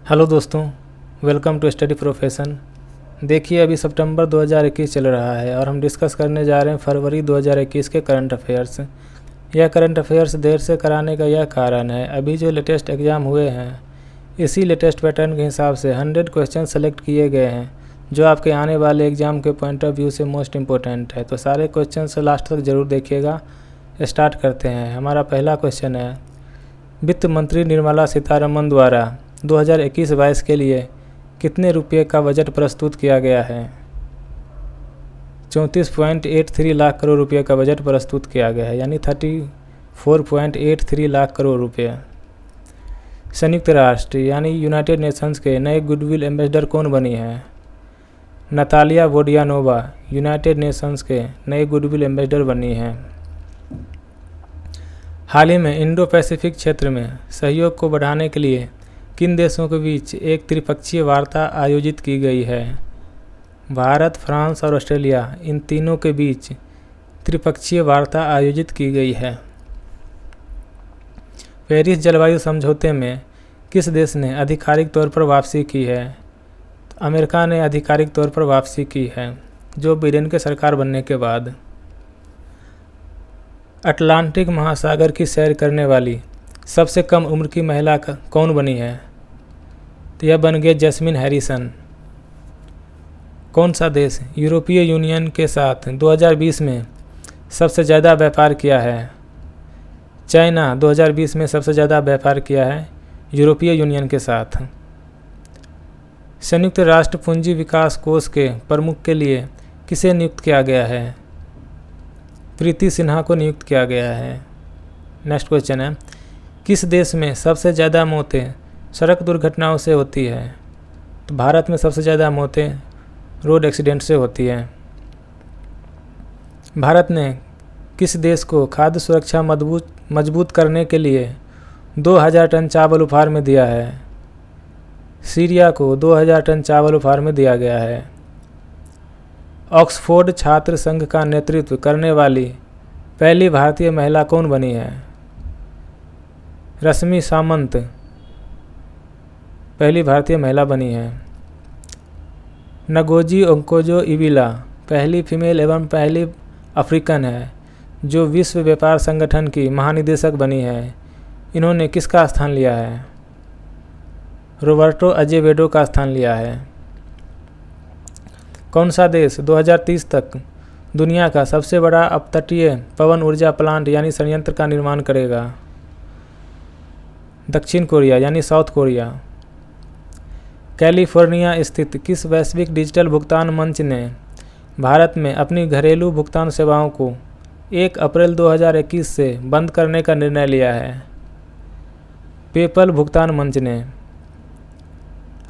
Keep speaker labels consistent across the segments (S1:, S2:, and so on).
S1: Hello दोस्तों, welcome to study profession. देखिए, अभी सितंबर 2021 चल रहा है और हम डिस्कस करने जा रहे हैं फरवरी 2021 के करंट अफेयर्स। यह करंट अफेयर्स देर से कराने का यह कारण है, अभी जो लेटेस्ट एग्ज़ाम हुए हैं इसी लेटेस्ट पैटर्न के हिसाब से 100 क्वेश्चन सेलेक्ट किए गए हैं जो आपके आने वाले एग्ज़ाम के पॉइंट ऑफ व्यू से मोस्ट इम्पोर्टेंट है। तो सारे क्वेश्चन से लास्ट तक ज़रूर देखिएगा। स्टार्ट करते हैं। हमारा पहला क्वेश्चन है, वित्त मंत्री निर्मला सीतारमण द्वारा 2021-22 के लिए कितने रुपये का बजट प्रस्तुत किया गया है? 34.83 लाख करोड़ रुपये का बजट प्रस्तुत किया गया है, यानी 34.83 लाख करोड़ रुपये। संयुक्त राष्ट्र यानी यूनाइटेड नेशंस के नए गुडविल एम्बेसडर कौन बनी हैं? नतालिया वोडियानोवा यूनाइटेड नेशंस के नए गुडविल एम्बेसडर बनी हैं। हाल ही में इंडो पैसिफिक क्षेत्र में सहयोग को बढ़ाने के लिए किन देशों के बीच एक त्रिपक्षीय वार्ता आयोजित की गई है? भारत, फ्रांस और ऑस्ट्रेलिया, इन तीनों के बीच त्रिपक्षीय वार्ता आयोजित की गई है। पेरिस जलवायु समझौते में किस देश ने आधिकारिक तौर पर वापसी की है? अमेरिका ने आधिकारिक तौर पर वापसी की है, जो बिडेन के सरकार बनने के बाद। अटलांटिक महासागर की सैर करने वाली सबसे कम उम्र की महिला कौन बनी है? तो यह बन गई जैस्मिन हैरिसन। कौन सा देश यूरोपीय यूनियन के साथ 2020 में सबसे ज़्यादा व्यापार किया है? चाइना 2020 में सबसे ज़्यादा व्यापार किया है यूरोपीय यूनियन के साथ। संयुक्त राष्ट्र पूंजी विकास कोष के प्रमुख के लिए किसे नियुक्त किया गया है? प्रीति सिन्हा को नियुक्त किया गया है। नेक्स्ट क्वेश्चन है, किस देश में सबसे ज़्यादा मौतें सड़क दुर्घटनाओं से होती है? तो भारत में सबसे ज़्यादा मौतें रोड एक्सीडेंट से होती हैं। भारत ने किस देश को खाद्य सुरक्षा मजबूत करने के लिए 2000 टन चावल उपहार में दिया है? सीरिया को 2000 टन चावल उपहार में दिया गया है। ऑक्सफोर्ड छात्र संघ का नेतृत्व करने वाली पहली भारतीय महिला कौन बनी है? रश्मि सामंत पहली भारतीय महिला बनी है। नगोजी ओंकोजो-इविला पहली फीमेल एवं पहली अफ्रीकन है जो विश्व व्यापार संगठन की महानिदेशक बनी है। इन्होंने किसका स्थान लिया है? रॉबर्टो अजेवेडो का स्थान लिया है। कौन सा देश 2030 तक दुनिया का सबसे बड़ा अपतटीय पवन ऊर्जा प्लांट यानी संयंत्र का निर्माण करेगा? दक्षिण कोरिया यानी साउथ कोरिया। कैलिफोर्निया स्थित किस वैश्विक डिजिटल भुगतान मंच ने भारत में अपनी घरेलू भुगतान सेवाओं को 1 अप्रैल 2021 से बंद करने का निर्णय लिया है? पेपल भुगतान मंच ने।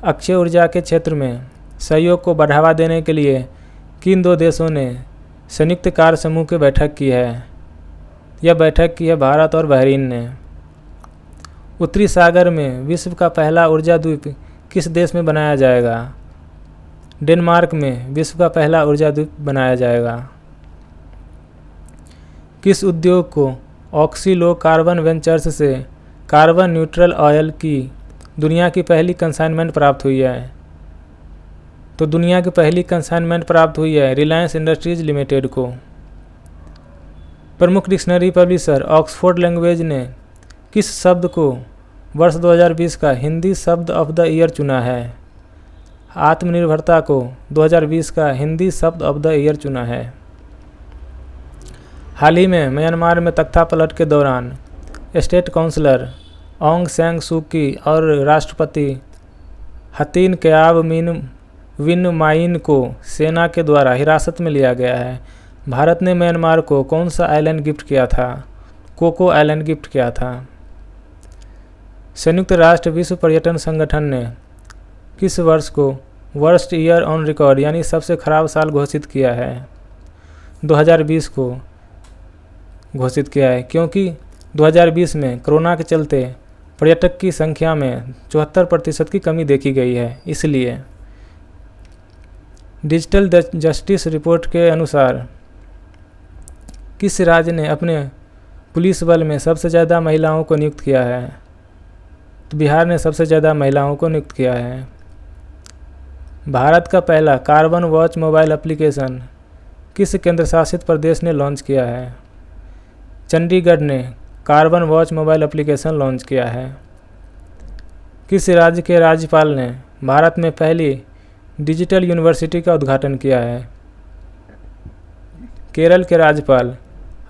S1: अक्षय ऊर्जा के क्षेत्र में सहयोग को बढ़ावा देने के लिए किन दो देशों ने संयुक्त कार्य समूह की बैठक की है? यह बैठक की है भारत और बहरीन ने। उत्तरी सागर में विश्व का पहला ऊर्जा द्वीप किस देश में बनाया जाएगा? डेनमार्क में विश्व का पहला ऊर्जा द्वीप बनाया जाएगा। किस उद्योग को ऑक्सीलो कार्बन वेंचर्स से कार्बन न्यूट्रल ऑयल की दुनिया की पहली कंसाइनमेंट प्राप्त हुई है? तो दुनिया की पहली कंसाइनमेंट प्राप्त हुई है रिलायंस इंडस्ट्रीज लिमिटेड को। प्रमुख डिक्शनरी पब्लिशर ऑक्सफोर्ड लैंग्वेज ने किस शब्द को वर्ष 2020 का हिंदी शब्द ऑफ द ईयर चुना है? आत्मनिर्भरता को 2020 का हिंदी शब्द ऑफ द ईयर चुना है। हाल ही में म्यांमार में तख्तापलट के दौरान स्टेट काउंसलर ऑंग सैंग सू की और राष्ट्रपति हतीन कयाब विन माइन को सेना के द्वारा हिरासत में लिया गया है। भारत ने म्यांमार को कौन सा आइलैंड गिफ्ट किया था? कोको आइलैंड गिफ्ट किया था। संयुक्त राष्ट्र विश्व पर्यटन संगठन ने किस वर्ष को वर्स्ट ईयर ऑन रिकॉर्ड यानी सबसे खराब साल घोषित किया है? 2020 को घोषित किया है, क्योंकि 2020 में कोरोना के चलते पर्यटक की संख्या में 74% की कमी देखी गई है। इसलिए डिजिटल जस्टिस रिपोर्ट के अनुसार किस राज्य ने अपने पुलिस बल में सबसे ज़्यादा महिलाओं को नियुक्त किया है? तो बिहार ने सबसे ज़्यादा महिलाओं को नियुक्त किया है। भारत का पहला कार्बन वॉच मोबाइल एप्लीकेशन किस केंद्र शासित प्रदेश ने लॉन्च किया है? चंडीगढ़ ने carbon watch mobile application launch किया है। किस राज्य के राज्यपाल ने भारत में पहली डिजिटल यूनिवर्सिटी का उद्घाटन किया है? केरल के राज्यपाल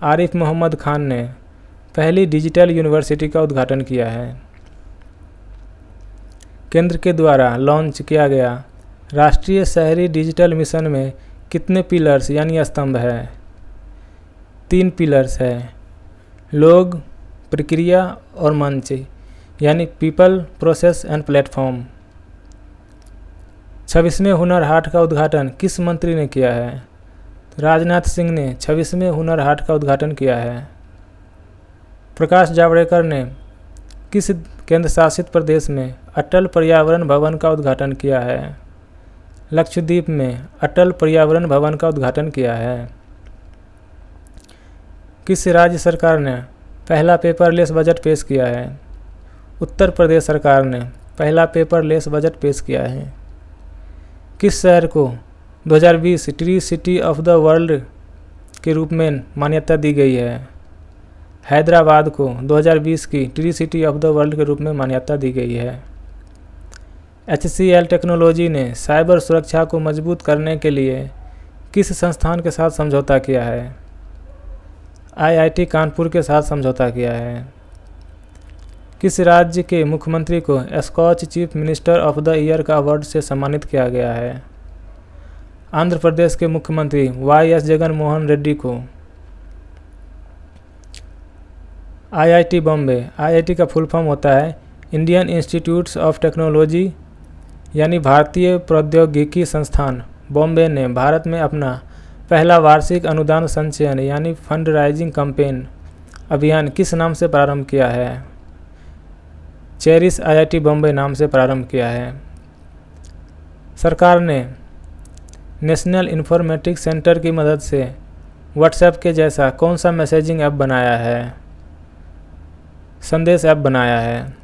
S1: आरिफ मोहम्मद खान ने पहली डिजिटल यूनिवर्सिटी का उद्घाटन किया है। केंद्र के द्वारा लॉन्च किया गया राष्ट्रीय शहरी डिजिटल मिशन में कितने पिलर्स यानी स्तंभ है? 3 पिलर्स है, लोग, प्रक्रिया और मंच यानी people, process and platform. 26वें Hunar Haat का उद्घाटन किस मंत्री ने किया है? तो राजनाथ सिंह ने 26वें हुनर हाट का उद्घाटन किया है। प्रकाश जावड़ेकर ने किस केंद्र शासित प्रदेश में अटल पर्यावरण भवन का उद्घाटन किया है? लक्षद्वीप में अटल पर्यावरण भवन का उद्घाटन किया है। किस राज्य सरकार ने पहला पेपरलेस बजट पेश किया है? उत्तर प्रदेश सरकार ने पहला पेपरलेस बजट पेश किया है। किस शहर को 2020 tree city of the world के रूप में मान्यता दी गई है? हैदराबाद को 2020 की tree city of the world के रूप में मान्यता दी गई है। HCL टेक्नोलॉजी ने साइबर सुरक्षा को मजबूत करने के लिए किस संस्थान के साथ समझौता किया है? IIT कानपुर के साथ समझौता किया है। किस राज्य के मुख्यमंत्री को Scotch chief minister of the year का अवार्ड से सम्मानित किया गया है? आंध्र प्रदेश के मुख्यमंत्री YS जगन मोहन रेड्डी को। IIT बॉम्बे, IIT का फुल फॉर्म होता है इंडियन इंस्टीट्यूट्स ऑफ टेक्नोलॉजी यानी भारतीय प्रौद्योगिकी संस्थान बॉम्बे ने भारत में अपना पहला वार्षिक अनुदान संचयन यानी फंड राइजिंग कैंपेन अभियान किस नाम से प्रारंभ किया है? चेरिश IIT बॉम्बे नाम से प्रारंभ किया है। सरकार ने नेशनल इंफॉर्मेटिक्स सेंटर की मदद से व्हाट्सएप के जैसा कौन सा मैसेजिंग ऐप बनाया है? संदेश ऐप बनाया है।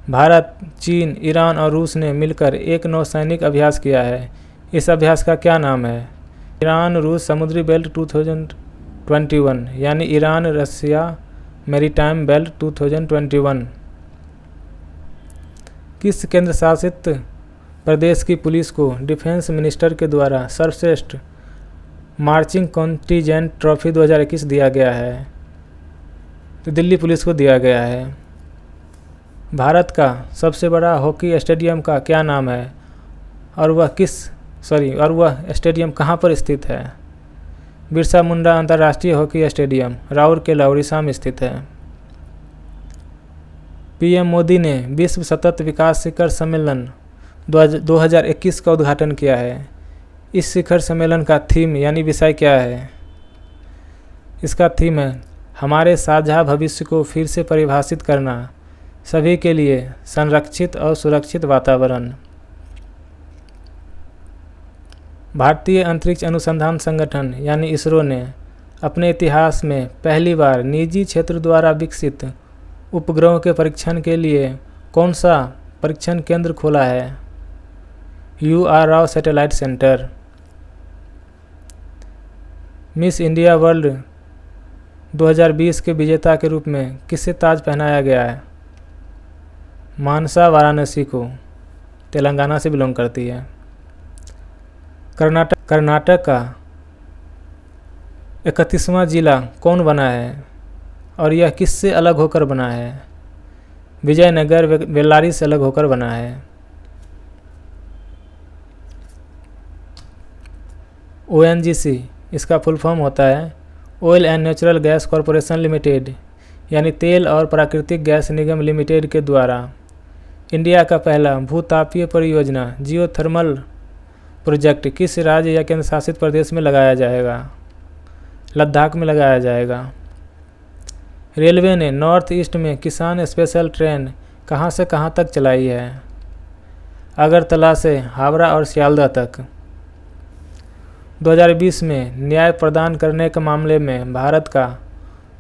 S1: भारत, चीन, ईरान और रूस ने मिलकर एक नौसैनिक अभ्यास किया है। इस अभ्यास का क्या नाम है? ईरान रूस समुद्री बेल्ट 2021 यानी ईरान रसिया मैरीटाइम बेल्ट 2021। किस केंद्र शासित प्रदेश की पुलिस को डिफेंस मिनिस्टर के द्वारा सर्वश्रेष्ठ मार्चिंग कॉन्टिजेंट ट्रॉफी 2021 दिया गया है? तो दिल्ली पुलिस को दिया गया है। भारत का सबसे बड़ा हॉकी स्टेडियम का क्या नाम है और वह स्टेडियम कहाँ पर स्थित है? बिरसा मुंडा अंतर्राष्ट्रीय हॉकी स्टेडियम राउरकेला उड़ीसा में स्थित है। PM मोदी ने विश्व सतत विकास शिखर सम्मेलन 2021 का उद्घाटन किया है। इस शिखर सम्मेलन का थीम यानी विषय क्या है? इसका थीम है हमारे साझा भविष्य को फिर से परिभाषित करना, सभी के लिए संरक्षित और सुरक्षित वातावरण। भारतीय अंतरिक्ष अनुसंधान संगठन यानी इसरो ने अपने इतिहास में पहली बार निजी क्षेत्र द्वारा विकसित उपग्रहों के परीक्षण के लिए कौन सा परीक्षण केंद्र खोला है? UR Rao satellite centre. Miss India world 2020 के विजेता के रूप में किसे ताज पहनाया गया है? मानसा वाराणसी को, तेलंगाना से बिलोंग करती है। कर्नाटक का 31वां जिला कौन बना है और यह किससे अलग होकर बना है? विजयनगर बेल्लारी से अलग होकर बना है। ONGC इसका फुल फॉर्म होता है oil and natural gas corporation limited यानी तेल और प्राकृतिक गैस निगम लिमिटेड के द्वारा इंडिया का पहला भूतापीय परियोजना जियोथर्मल प्रोजेक्ट किस राज्य या केंद्र शासित प्रदेश में लगाया जाएगा? लद्दाख में लगाया जाएगा। रेलवे ने नॉर्थ ईस्ट में किसान स्पेशल ट्रेन कहां से कहां तक चलाई है? अगरतला से हावड़ा और सियालदह तक। 2020 में न्याय प्रदान करने के मामले में भारत का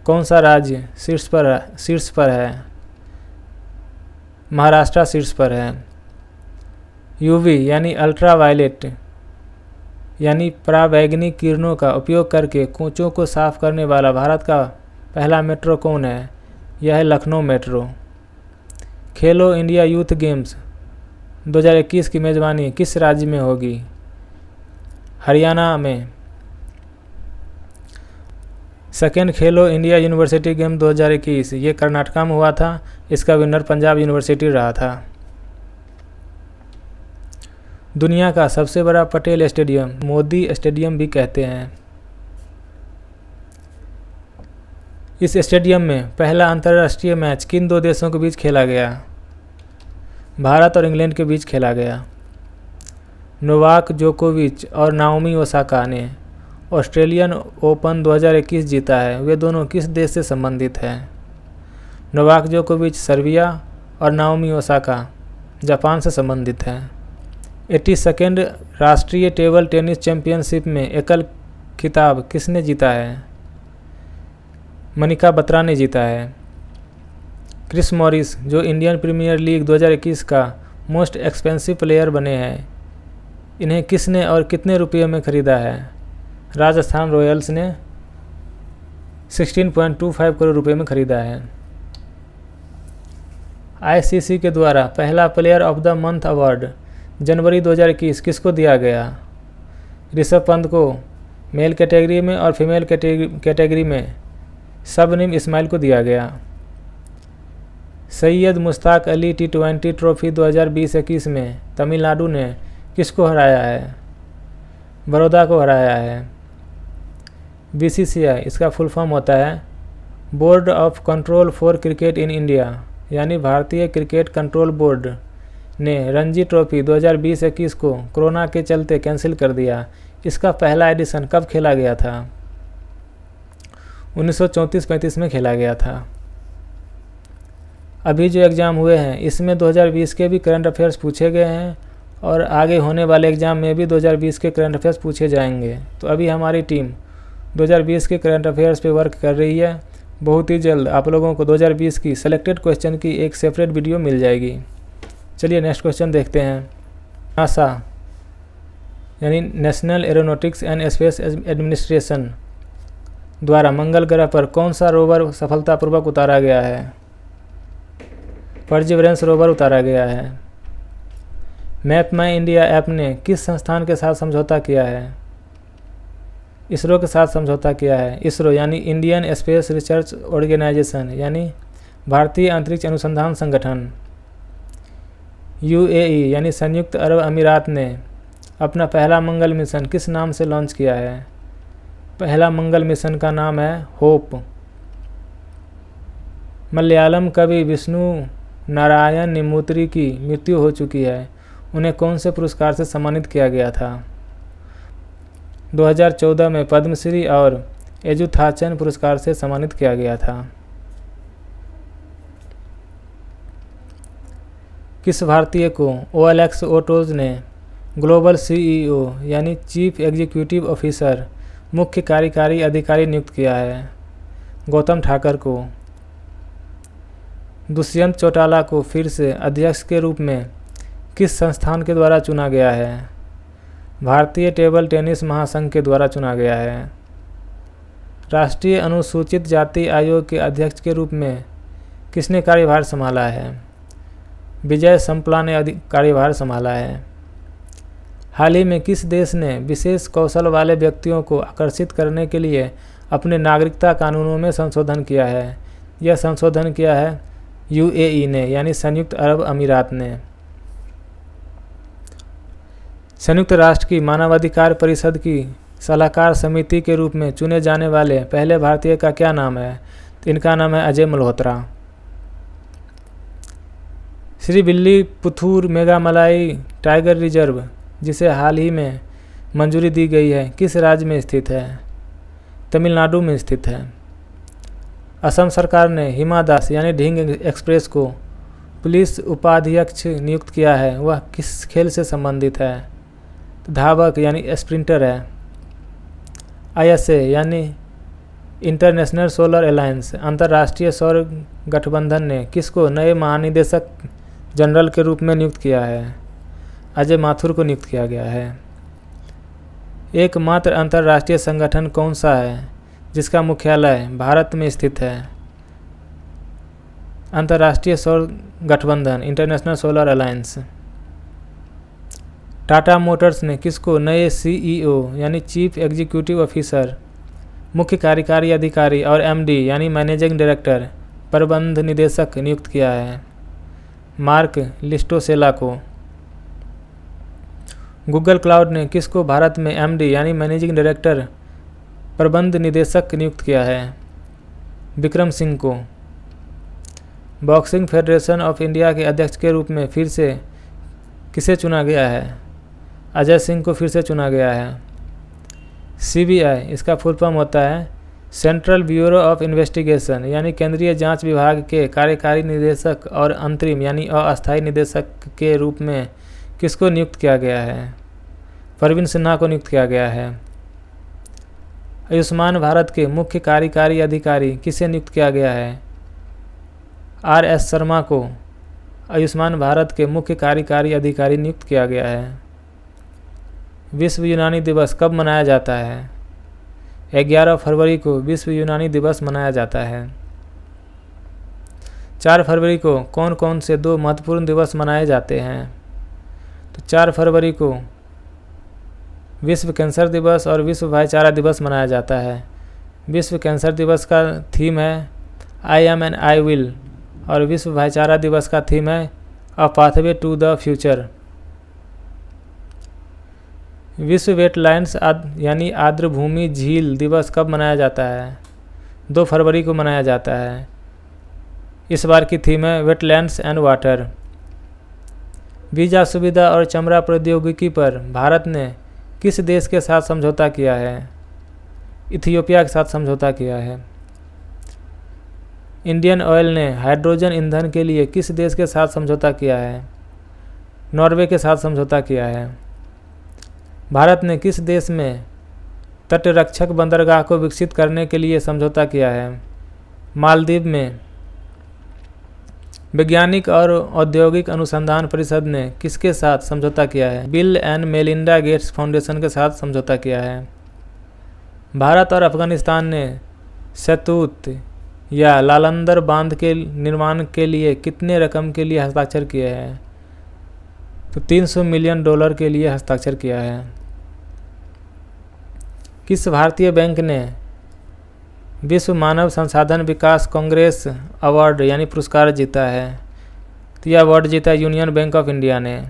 S1: कौन सा राज्य शीर्ष पर है? महाराष्ट्र शीर्ष पर है। यूवी यानी अल्ट्रा वायलेट यानी पराबैंगनी किरणों का उपयोग करके कोचों को साफ करने वाला भारत का पहला मेट्रो कौन है? यह है लखनऊ मेट्रो। खेलो इंडिया यूथ गेम्स 2021 की मेज़बानी किस राज्य में होगी? हरियाणा में। सेकेंड खेलो इंडिया यूनिवर्सिटी गेम 2021 ये कर्नाटका में हुआ था। इसका विनर पंजाब यूनिवर्सिटी रहा था। दुनिया का सबसे बड़ा पटेल स्टेडियम मोदी स्टेडियम भी कहते हैं। इस स्टेडियम में पहला अंतर्राष्ट्रीय मैच किन दो देशों के बीच खेला गया? भारत और इंग्लैंड के बीच खेला गया। नोवाक जोकोविच और नाओमी ओसाका ने ऑस्ट्रेलियन ओपन 2021 जीता है। वे दोनों किस देश से संबंधित हैं? नोवाक जोकोविच सर्बिया और नाओमी ओसाका जापान से संबंधित हैं। 82nd राष्ट्रीय टेबल टेनिस चैंपियनशिप में एकल खिताब किसने जीता है? मनिका बत्रा ने जीता है। क्रिस मॉरिस जो इंडियन प्रीमियर लीग 2021 का मोस्ट एक्सपेंसिव प्लेयर बने हैं, इन्हें किसने और कितने रुपये में खरीदा है? राजस्थान रॉयल्स ने 16.25 करोड़ रुपये में खरीदा है। आईसीसी के द्वारा पहला player of the month award जनवरी 2021 किसको दिया गया? ऋषभ पंत को मेल कैटेगरी में और फीमेल कैटेगरी में शबनम इस्माइल को दिया गया। सैयद मुश्ताक अली T20 ट्रॉफी 2020-21 में तमिलनाडु ने किसको हराया है? बड़ौदा को हराया है। BCCI इसका फुल फॉर्म होता है board of control for cricket in India, यानी भारतीय क्रिकेट कंट्रोल बोर्ड ने रणजी ट्रॉफी 2020-21 को कोरोना के चलते कैंसिल कर दिया। इसका पहला एडिशन कब खेला गया था? 1934-35 में खेला गया था। अभी जो एग्ज़ाम हुए हैं इसमें 2020 के भी करंट अफेयर्स पूछे गए हैं और आगे होने वाले एग्ज़ाम में भी 2020 के करंट अफेयर्स पूछे जाएंगे। तो अभी हमारी टीम 2020 के करंट अफेयर्स पे वर्क कर रही है। बहुत ही जल्द आप लोगों को 2020 की सेलेक्टेड क्वेश्चन की एक सेपरेट वीडियो मिल जाएगी। चलिए नेक्स्ट क्वेश्चन देखते हैं। नासा यानी national aeronautics and space administration द्वारा मंगल ग्रह पर कौन सा रोवर सफलतापूर्वक उतारा गया है? परसिवरेंस रोवर उतारा गया है। मैप माई इंडिया ऐप ने किस संस्थान के साथ समझौता किया है? इसरो के साथ समझौता किया है। इसरो यानी इंडियन स्पेस रिसर्च ऑर्गेनाइजेशन यानी भारतीय अंतरिक्ष अनुसंधान संगठन। UAE यानी संयुक्त अरब अमीरात ने अपना पहला मंगल मिशन किस नाम से लॉन्च किया है? पहला मंगल मिशन का नाम है होप। मलयालम कवि विष्णु नारायण निमूत्री की मृत्यु हो चुकी है। उन्हें कौन से पुरस्कार से सम्मानित किया गया था? 2014 में पद्मश्री और एजुथाचन पुरस्कार से सम्मानित किया गया था। किस भारतीय को OLX ऑटोज ने ग्लोबल CEO यानी चीफ एग्जीक्यूटिव ऑफिसर मुख्य कार्यकारी अधिकारी नियुक्त किया है? गौतम ठाकर को। दुष्यंत चौटाला को फिर से अध्यक्ष के रूप में किस संस्थान के द्वारा चुना गया है? भारतीय टेबल टेनिस महासंघ के द्वारा चुना गया है। राष्ट्रीय अनुसूचित जाति आयोग के अध्यक्ष के रूप में किसने कार्यभार संभाला है? विजय संपला ने कार्यभार संभाला है। हाल ही में किस देश ने विशेष कौशल वाले व्यक्तियों को आकर्षित करने के लिए अपने नागरिकता कानूनों में संशोधन किया है? यह संशोधन किया है UAE ने यानी संयुक्त अरब अमीरात ने। संयुक्त राष्ट्र की मानवाधिकार परिषद की सलाहकार समिति के रूप में चुने जाने वाले पहले भारतीय का क्या नाम है? तो इनका नाम है अजय मल्होत्रा। श्री विल्लीपुथूर मेघामलाई टाइगर रिजर्व, जिसे हाल ही में मंजूरी दी गई है, किस राज्य में स्थित है? तमिलनाडु में स्थित है। असम सरकार ने हिमा दास यानी ढींग एक्सप्रेस को पुलिस उपाध्यक्ष नियुक्त किया है। वह किस खेल से संबंधित है? तो धावक यानी स्प्रिंटर है। ISA यानी इंटरनेशनल सोलर अलायंस अंतर्राष्ट्रीय सौर गठबंधन ने किसको नए महानिदेशक जनरल के रूप में नियुक्त किया है? अजय माथुर को नियुक्त किया गया है। एकमात्र अंतर्राष्ट्रीय संगठन कौन सा है जिसका मुख्यालय भारत में स्थित है? अंतर्राष्ट्रीय सौर गठबंधन, international solar alliance. Tata Motors ने किसको नए सीईओ यानी चीफ एग्जीक्यूटिव ऑफिसर, मुख्य कार्यकारी अधिकारी और एमडी यानी मैनेजिंग डायरेक्टर, प्रबंध निदेशक नियुक्त किया है? मार्क लिस्टोसेला को। गूगल क्लाउड ने किसको भारत में एमडी यानी मैनेजिंग डायरेक्टर, प्रबंध निदेशक नियुक्त किया है? विक्रम सिंह को। बॉक्सिंग फेडरेशन ऑफ इंडिया के अध्यक्ष के रूप में फिर से किसे चुना गया है? अजय सिंह को फिर से चुना गया है। सीबीआई, इसका फुल फॉर्म होता है सेंट्रल ब्यूरो ऑफ इन्वेस्टिगेशन, यानी केंद्रीय जांच विभाग के कार्यकारी निदेशक और अंतरिम यानी अस्थायी निदेशक के रूप में किसको नियुक्त किया गया है? परवीन सिन्हा को नियुक्त किया गया है। आयुष्मान भारत के मुख्य कार्यकारी अधिकारी किसे नियुक्त किया गया है? आर.एस. शर्मा को आयुष्मान भारत के मुख्य कार्यकारी अधिकारी नियुक्त किया गया है। विश्व यूनानी दिवस कब मनाया जाता है? 11 फरवरी को विश्व यूनानी दिवस मनाया जाता है। 4 फरवरी को कौन कौन से 2 महत्वपूर्ण दिवस मनाए जाते हैं? तो 4 फरवरी को विश्व कैंसर दिवस और विश्व भाईचारा दिवस मनाया जाता है। विश्व कैंसर दिवस का थीम है I am and I will और विश्व भाईचारा दिवस का थीम है a pathway to the future. विश्व वेटलैंड्स यानी आर्द्रभूमि झील दिवस कब मनाया जाता है? 2 फरवरी को मनाया जाता है। इस बार की थीम है वेटलैंड्स एंड वाटर। वीज़ा सुविधा और चमड़ा प्रौद्योगिकी पर भारत ने किस देश के साथ समझौता किया है? इथियोपिया के साथ समझौता किया है। इंडियन ऑयल ने हाइड्रोजन ईंधन के लिए किस देश के साथ समझौता किया है? नॉर्वे के साथ समझौता किया है। भारत ने किस देश में तटरक्षक बंदरगाह को विकसित करने के लिए समझौता किया है? मालदीव में। वैज्ञानिक और औद्योगिक अनुसंधान परिषद ने किसके साथ समझौता किया है? Bill and Melinda Gates foundation के साथ समझौता किया है। भारत और अफगानिस्तान ने शहतूत या लालंदर बांध के निर्माण के लिए कितने रकम के लिए हस्ताक्षर किए हैं? तो $300 मिलियन के लिए हस्ताक्षर किया है। किस भारतीय बैंक ने विश्व मानव संसाधन विकास कांग्रेस अवार्ड यानी पुरस्कार जीता है? तो यह अवार्ड जीता यूनियन बैंक ऑफ इंडिया ने।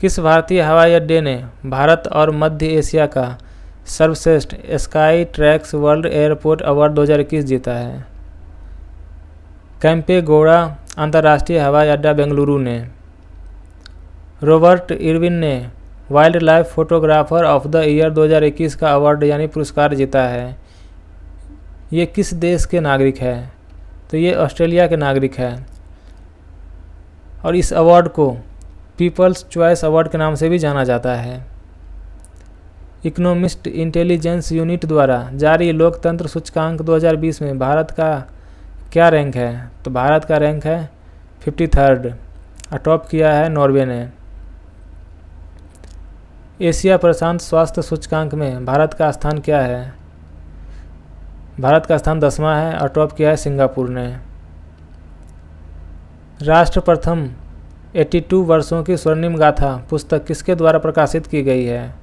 S1: किस भारतीय हवाई अड्डे ने भारत और मध्य एशिया का सर्वश्रेष्ठ sky tracks world airport award 2021 जीता है? कैंपेगौड़ा अंतर्राष्ट्रीय हवाई अड्डा बेंगलुरु ने। रॉबर्ट इरविन ने wild life photographer of the year 2021 का अवार्ड यानी पुरस्कार जीता है। ये किस देश के नागरिक है? तो ये ऑस्ट्रेलिया के नागरिक है और इस अवार्ड को पीपल्स चॉइस अवार्ड के नाम से भी जाना जाता है। इकोनॉमिस्ट इंटेलिजेंस यूनिट द्वारा जारी लोकतंत्र सूचकांक 2020 में भारत का क्या रैंक है? तो भारत का रैंक है 53rd। टॉप किया है नॉर्वे ने। एशिया प्रशांत स्वास्थ्य सूचकांक में भारत का स्थान क्या है? भारत का स्थान 10वां है और टॉप किया है सिंगापुर ने। राष्ट्र प्रथम 82 वर्षों की स्वर्णिम गाथा पुस्तक किसके द्वारा प्रकाशित की गई है?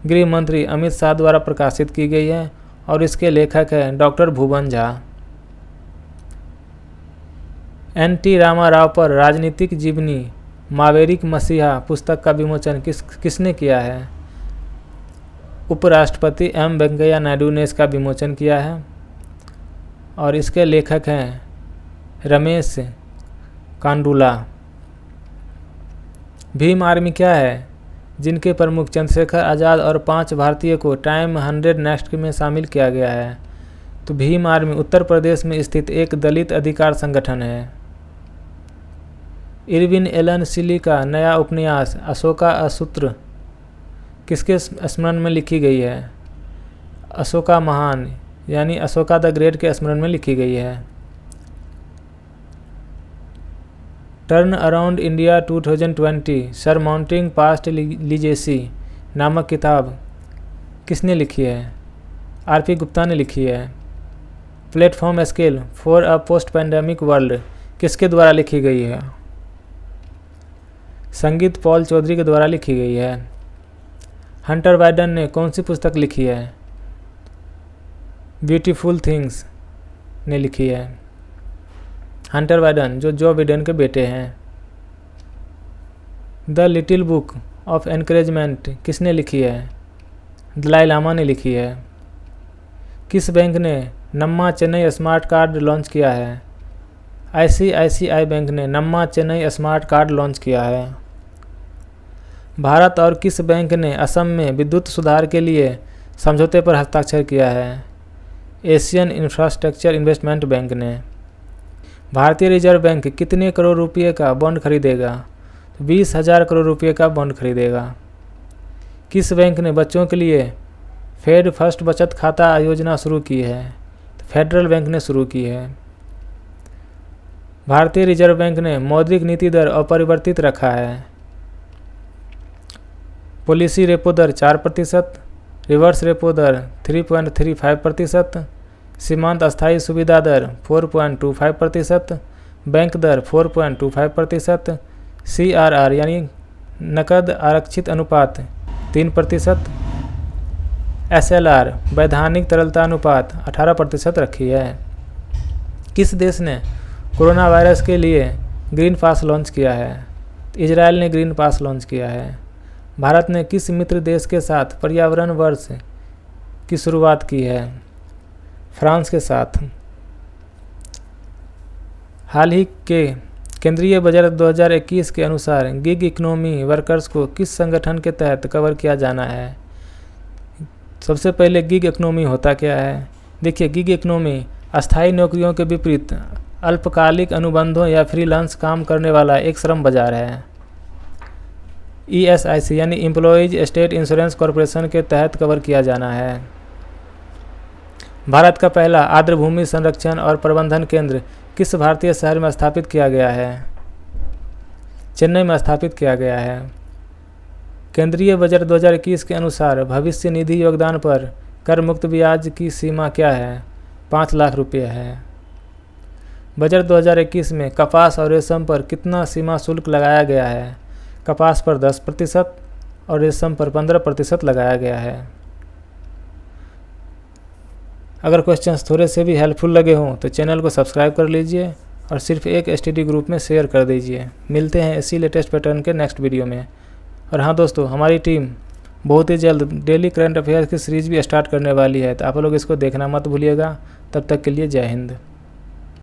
S1: गृह मंत्री अमित शाह द्वारा प्रकाशित की गई है और इसके लेखक हैं डॉक्टर भुवन झा। एन.टी. रामाराव पर राजनीतिक जीवनी मावेरिक मसीहा पुस्तक का विमोचन किसने किया है? उपराष्ट्रपति एम वेंकैया नायडू ने इसका विमोचन किया है और इसके लेखक हैं रमेश कांडुला। भीम आर्मी क्या है जिनके प्रमुख चंद्रशेखर आज़ाद और 5 भारतीय को टाइम 100 नेक्स्ट में शामिल किया गया है? तो भीम आर्मी उत्तर प्रदेश में स्थित एक दलित अधिकार संगठन है। इरविन एलन सिली का नया उपन्यास अशोका असूत्र किसके स्मरण में लिखी गई है? अशोका महान यानी अशोका द ग्रेट के स्मरण में लिखी गई है। Turn around India 2020 surmounting past legacy नामक किताब किसने लिखी है? आर.पी. गुप्ता ने लिखी है। Platform scale for a post pandemic world किसके द्वारा लिखी गई है? संगीत पॉल चौधरी के द्वारा लिखी गई है। हंटर बाइडन ने कौन सी पुस्तक लिखी है? ब्यूटीफुल थिंग्स ने लिखी है। हंटर बाइडन जो जो बिडेन के बेटे हैं। The little book of encouragement किसने लिखी है? दलाई लामा ने लिखी है। किस बैंक ने नम्मा चेन्नई स्मार्ट कार्ड लॉन्च किया है? ICICI बैंक ने नम्मा चेन्नई स्मार्ट कार्ड लॉन्च किया है। भारत और किस बैंक ने असम में विद्युत सुधार के लिए समझौते पर हस्ताक्षर किया है? एशियन इंफ्रास्ट्रक्चर इन्वेस्टमेंट बैंक ने। भारतीय रिजर्व बैंक कितने करोड़ रुपए का बॉन्ड खरीदेगा? 20,000 करोड़ रुपए का बॉन्ड खरीदेगा। किस बैंक ने बच्चों के लिए फेड फर्स्ट बचत खाता योजना शुरू की है? फेडरल बैंक ने शुरू की है। भारतीय रिजर्व बैंक ने मौद्रिक नीति दर अपरिवर्तित रखा है। पॉलिसी रेपो दर 4%, रिवर्स रेपो दर 3.35%, सीमांत अस्थायी सुविधा दर 4.25%, बैंक दर 4.25%, CRR यानी नकद आरक्षित अनुपात 3%, SLR वैधानिक तरलता अनुपात 18% रखी है। किस देश ने कोरोना वायरस के लिए ग्रीन पास लॉन्च किया है? इजराइल ने ग्रीन पास लॉन्च किया है। भारत ने किस मित्र देश के साथ पर्यावरण वर्ष की शुरुआत की है? फ्रांस के साथ। हाल ही के केंद्रीय बजट 2021 के अनुसार गिग इकोनॉमी वर्कर्स को किस संगठन के तहत कवर किया जाना है? सबसे पहले गिग इकोनॉमी होता क्या है? देखिए, गिग इकोनॉमी अस्थायी नौकरियों के विपरीत अल्पकालिक अनुबंधों या फ्रीलांस काम करने वाला एक श्रम बाजार है। ESIC यानी एम्प्लॉयज़ स्टेट इंश्योरेंस कॉरपोरेशन के तहत कवर किया जाना है। भारत का पहला आर्द्र भूमि संरक्षण और प्रबंधन केंद्र किस भारतीय शहर में स्थापित किया गया है? चेन्नई में स्थापित किया गया है। केंद्रीय बजट 2021 के अनुसार भविष्य निधि योगदान पर कर मुक्त ब्याज की सीमा क्या है? 5 लाख रुपये है। बजट 2021 में कपास और रेशम पर कितना सीमा शुल्क लगाया गया है? कपास पर 10% और रेशम पर 15% लगाया गया है। अगर क्वेश्चंस थोड़े से भी हेल्पफुल लगे हों तो चैनल को सब्सक्राइब कर लीजिए और सिर्फ एक STD ग्रुप में शेयर कर दीजिए। मिलते हैं इसी लेटेस्ट पैटर्न के नेक्स्ट वीडियो में। और हाँ दोस्तों, हमारी टीम बहुत ही जल्द डेली करंट अफेयर्स की सीरीज़ भी स्टार्ट करने वाली है, तो आप लोग इसको देखना मत भूलिएगा। तब तक के लिए जय हिंद।